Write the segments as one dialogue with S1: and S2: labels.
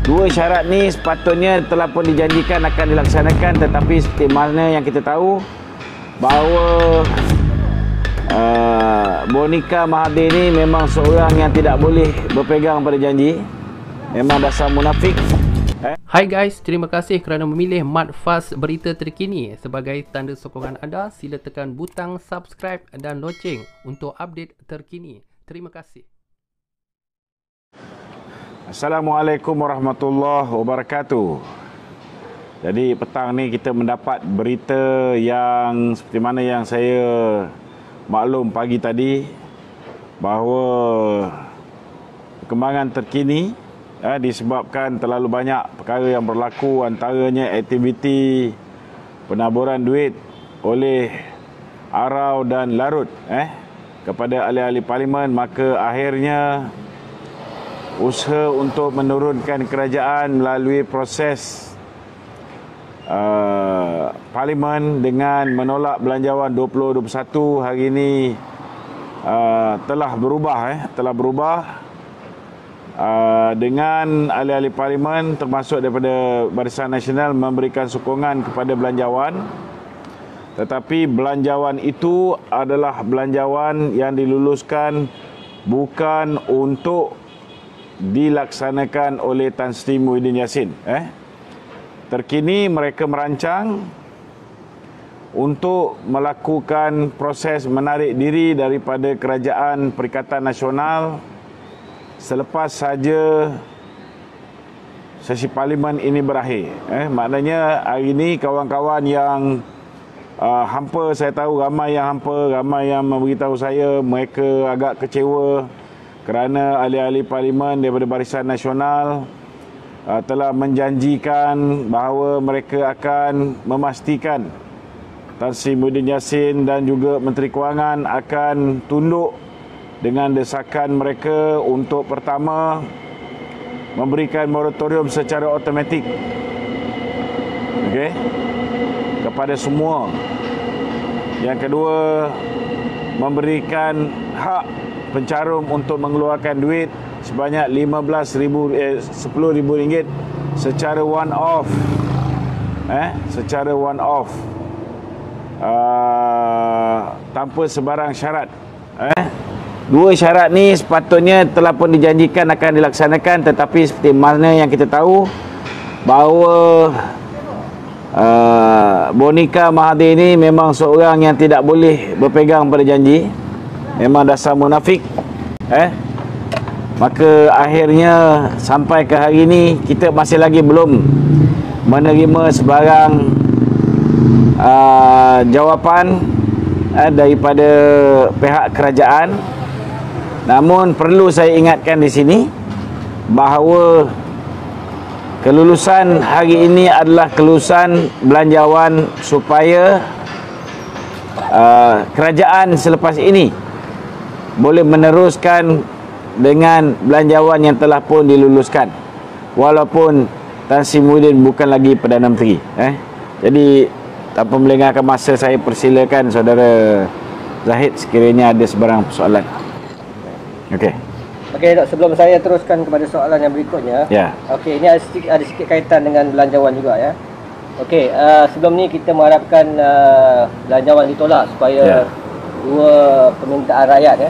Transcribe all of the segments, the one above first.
S1: Dua syarat ni sepatutnya telah pun dijanjikan akan dilaksanakan, tetapi seperti mana yang kita tahu bahawa Monica Mahathir ni memang seorang yang tidak boleh berpegang pada janji. Memang dasar munafik.
S2: Hai guys, terima kasih kerana memilih Mat Fast Berita Terkini. Sebagai tanda sokongan anda, sila tekan butang subscribe dan loceng untuk update terkini. Terima kasih.
S1: Assalamualaikum warahmatullahi wabarakatuh. Jadi petang ni kita mendapat berita yang seperti mana yang saya maklum pagi tadi, bahawa perkembangan terkini disebabkan terlalu banyak perkara yang berlaku, antaranya aktiviti penaburan duit oleh Arau dan Larut kepada ahli-ahli parlimen. Maka akhirnya usaha untuk menurunkan kerajaan melalui proses parlimen dengan menolak belanjawan 2021 hari ini telah berubah dengan ahli-ahli parlimen termasuk daripada Barisan Nasional memberikan sokongan kepada belanjawan. Tetapi belanjawan itu adalah belanjawan yang diluluskan bukan untuk dilaksanakan oleh Tan Sri Muhyiddin Yassin. Terkini mereka merancang untuk melakukan proses menarik diri daripada Kerajaan Perikatan Nasional selepas saja sesi parlimen ini berakhir. Maknanya hari ini kawan-kawan yang hampa, saya tahu ramai yang hampa, ramai yang memberitahu saya mereka agak kecewa kerana ahli-ahli parlimen daripada Barisan Nasional telah menjanjikan bahawa mereka akan memastikan Tan Sri Muhyiddin Yassin dan juga Menteri Kewangan akan tunduk dengan desakan mereka untuk pertama memberikan moratorium secara automatik kepada semua. Yang kedua, memberikan hak pencarum untuk mengeluarkan duit sebanyak RM10,000 secara one off. Secara one off. Tanpa sebarang syarat. Dua syarat ni sepatutnya telah pun dijanjikan akan dilaksanakan, tetapi seperti mana yang kita tahu bahawa Monica Mahathir ni memang seorang yang tidak boleh berpegang pada janji. Memang dasar munafik. Maka akhirnya sampai ke hari ini kita masih lagi belum menerima sebarang jawapan daripada pihak kerajaan. Namun perlu saya ingatkan di sini bahawa kelulusan hari ini adalah kelulusan belanjawan supaya kerajaan selepas ini boleh meneruskan dengan belanjawan yang telah pun diluluskan, walaupun Tan Sri Muhyiddin bukan lagi Perdana Menteri. Jadi tanpa melengahkan masa, saya persilakan saudara Zahid sekiranya ada sebarang persoalan. Okey,
S3: Dok, sebelum saya teruskan kepada soalan yang berikutnya. Okey, ini ada sikit kaitan dengan belanjawan juga ya. Okey, sebelum ni kita mengharapkan belanjawan ditolak supaya dua permintaan rakyat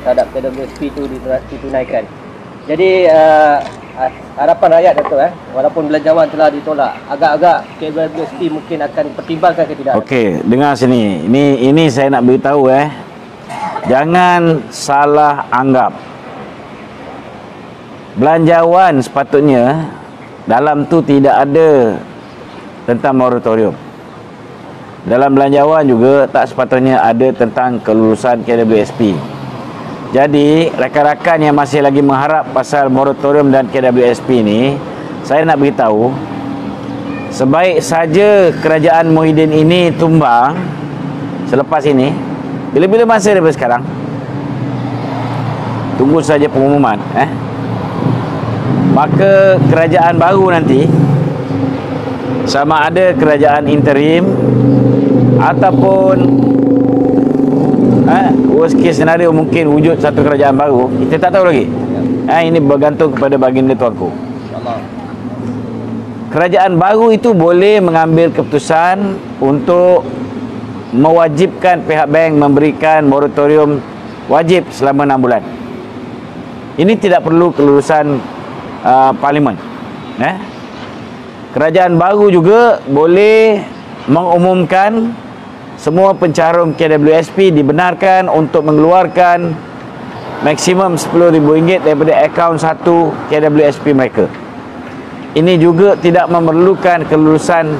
S3: terhadap KWSP itu ditunaikan. Jadi harapan rakyat Dato', walaupun belanjawan telah ditolak, agak-agak KWSP mungkin akan pertimbangkan ke tidak?
S1: Okey, dengar sini. Ini saya nak beritahu jangan salah anggap. Belanjawan sepatutnya dalam tu tidak ada tentang moratorium. Dalam belanjawan juga tak sepatutnya ada tentang kelulusan KWSP. Jadi rakan-rakan yang masih lagi mengharap pasal moratorium dan KWSP ni, saya nak beritahu, sebaik saja kerajaan Muhyiddin ini tumbang selepas ini, bila-bila masa daripada sekarang, tunggu saja pengumuman, maka kerajaan baru nanti, sama ada kerajaan interim ataupun worst case scenario mungkin wujud satu kerajaan baru, kita tak tahu lagi. Ini bergantung kepada baginda tuanku. kerajaan baru itu boleh mengambil keputusan untuk mewajibkan pihak bank memberikan moratorium wajib selama 6 bulan. Ini tidak perlu kelulusan parlimen. Kerajaan baru juga boleh mengumumkan semua pencarum KWSP dibenarkan untuk mengeluarkan maksimum RM10,000 daripada akaun satu KWSP mereka. Ini juga tidak memerlukan kelulusan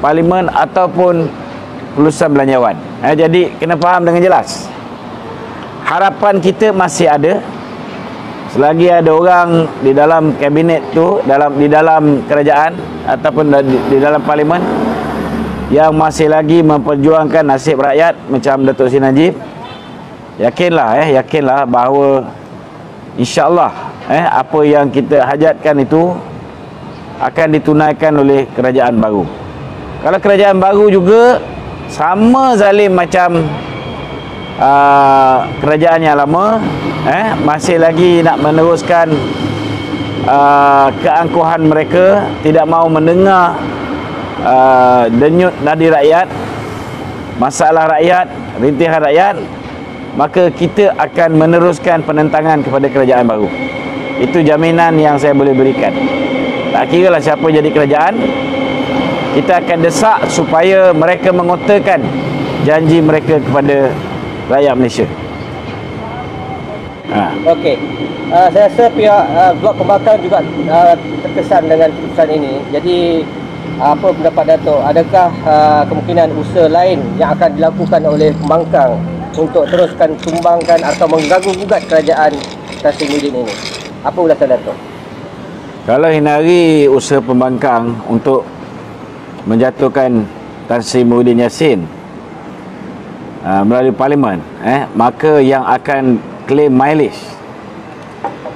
S1: parlimen ataupun kelulusan belanjawan. Jadi kena faham dengan jelas. Harapan kita masih ada. Selagi ada orang di dalam kabinet tu, di dalam kerajaan ataupun di dalam parlimen yang masih lagi memperjuangkan nasib rakyat macam Datuk Seri Najib, yakinlah bahawa insya-Allah apa yang kita hajatkan itu akan ditunaikan oleh kerajaan baru. Kalau kerajaan baru juga sama zalim macam kerajaan yang lama, masih lagi nak meneruskan keangkuhan mereka, tidak mahu mendengar denyut nadi rakyat, masalah rakyat, rintihan rakyat, maka kita akan meneruskan penentangan kepada kerajaan baru. Itu jaminan yang saya boleh berikan. Tak kira lah siapa jadi kerajaan, kita akan desak supaya mereka mengotakan janji mereka kepada rakyat Malaysia.
S3: Okey. Saya rasa pihak Blok Pembangkang juga terkesan dengan keputusan ini. Jadi apa pendapat Datuk? Adakah kemungkinan usaha lain yang akan dilakukan oleh Pembangkang untuk teruskan tumbangkan atau mengganggu-gugat kerajaan Tan Sri Muhyiddin ini? Apa ulasan Datuk?
S1: Kalau hindari usaha Pembangkang untuk menjatuhkan Tan Sri Muhyiddin Yassin melalui parlimen, maka yang akan claim mileage,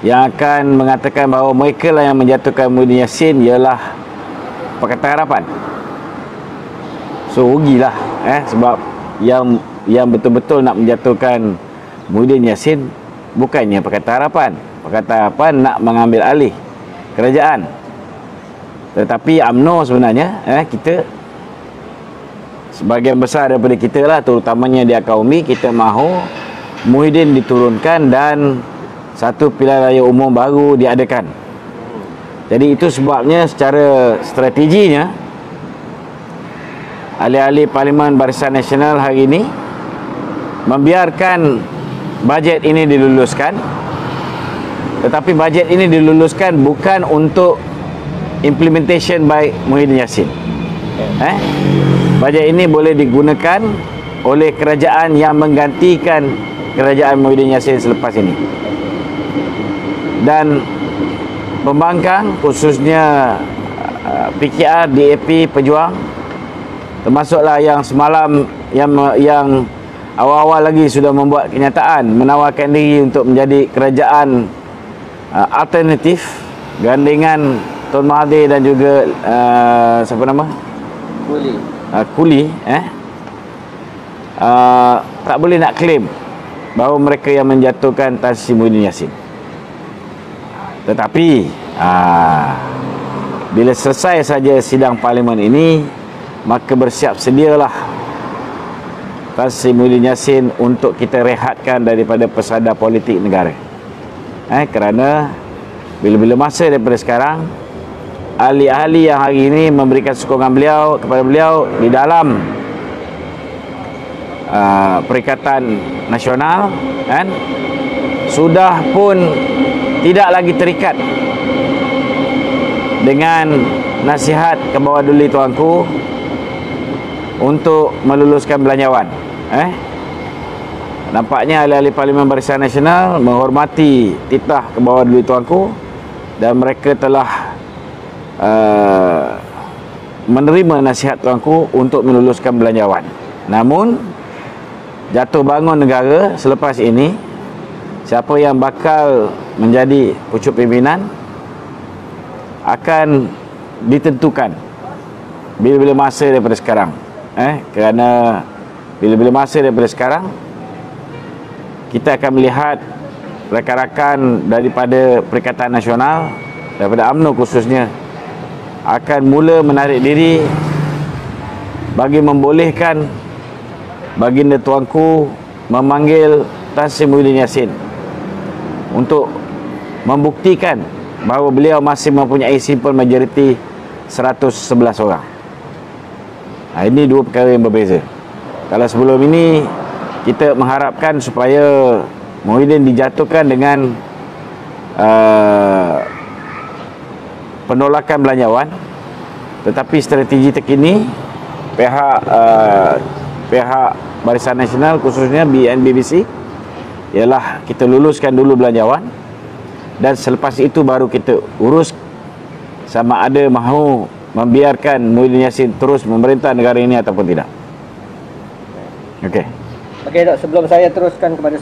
S1: yang akan mengatakan bahawa mereka lah yang menjatuhkan Muhyiddin Yassin ialah Pakatan Harapan. So rugilah, sebab yang betul-betul nak menjatuhkan Muhyiddin Yassin bukannya Pakatan Harapan. Pakatan Harapan nak mengambil alih kerajaan. Tetapi UMNO sebenarnya, kita sebahagian besar daripada kita lah, terutamanya di akar umi, kita mahu Muhyiddin diturunkan dan satu pilihan raya umum baru diadakan. Jadi itu sebabnya secara strateginya ahli-ahli Parlimen Barisan Nasional hari ini membiarkan bajet ini diluluskan. Tetapi bajet ini diluluskan bukan untuk implementation by Muhyiddin Yassin. Bajet ini boleh digunakan oleh kerajaan yang menggantikan kerajaan Muhyiddin Yassin selepas ini. Dan Pembangkang, khususnya PKR, DAP, Pejuang, termasuklah yang semalam yang awal-awal lagi sudah membuat kenyataan menawarkan diri untuk menjadi kerajaan alternatif gandingan Tun Mahathir dan juga siapa nama? Kuli. Tak boleh nak claim bahawa mereka yang menjatuhkan Tan Sri Muhyiddin Yassin. Tetapi bila selesai saja sidang parlimen ini, maka bersiap sedialah Tan Sri Muhyiddin Yassin untuk kita rehatkan daripada pesada politik negara. Kerana bila-bila masa daripada sekarang, ahli-ahli yang hari ini memberikan sokongan kepada beliau di dalam Perikatan Nasional, sudah pun tidak lagi terikat dengan nasihat ke bawah duli tuanku untuk meluluskan belanjawan. Nampaknya ahli-ahli Parlimen Barisan Nasional menghormati titah ke bawah duli tuanku dan mereka telah menerima nasihat tuanku untuk meluluskan belanjawan. Namun jatuh bangun negara selepas ini, siapa yang bakal menjadi pucuk pimpinan akan ditentukan bila-bila masa daripada sekarang. Kerana bila-bila masa daripada sekarang, kita akan melihat rakan-rakan daripada Perikatan Nasional, daripada UMNO khususnya, akan mula menarik diri bagi membolehkan baginda tuanku memanggil Tan Sri Muhyiddin Yassin untuk membuktikan bahawa beliau masih mempunyai simple majority 111 orang. Ini dua perkara yang berbeza. Kalau sebelum ini kita mengharapkan supaya Muhyiddin dijatuhkan dengan penolakan belanjawan, tetapi strategi terkini pihak Barisan Nasional khususnya BNBBC ialah kita luluskan dulu belanjawan dan selepas itu baru kita urus sama ada mahu membiarkan Muhyiddin Yassin terus memerintah negara ini ataupun tidak. Okey.
S3: Okey, Dok, sebelum saya teruskan kepada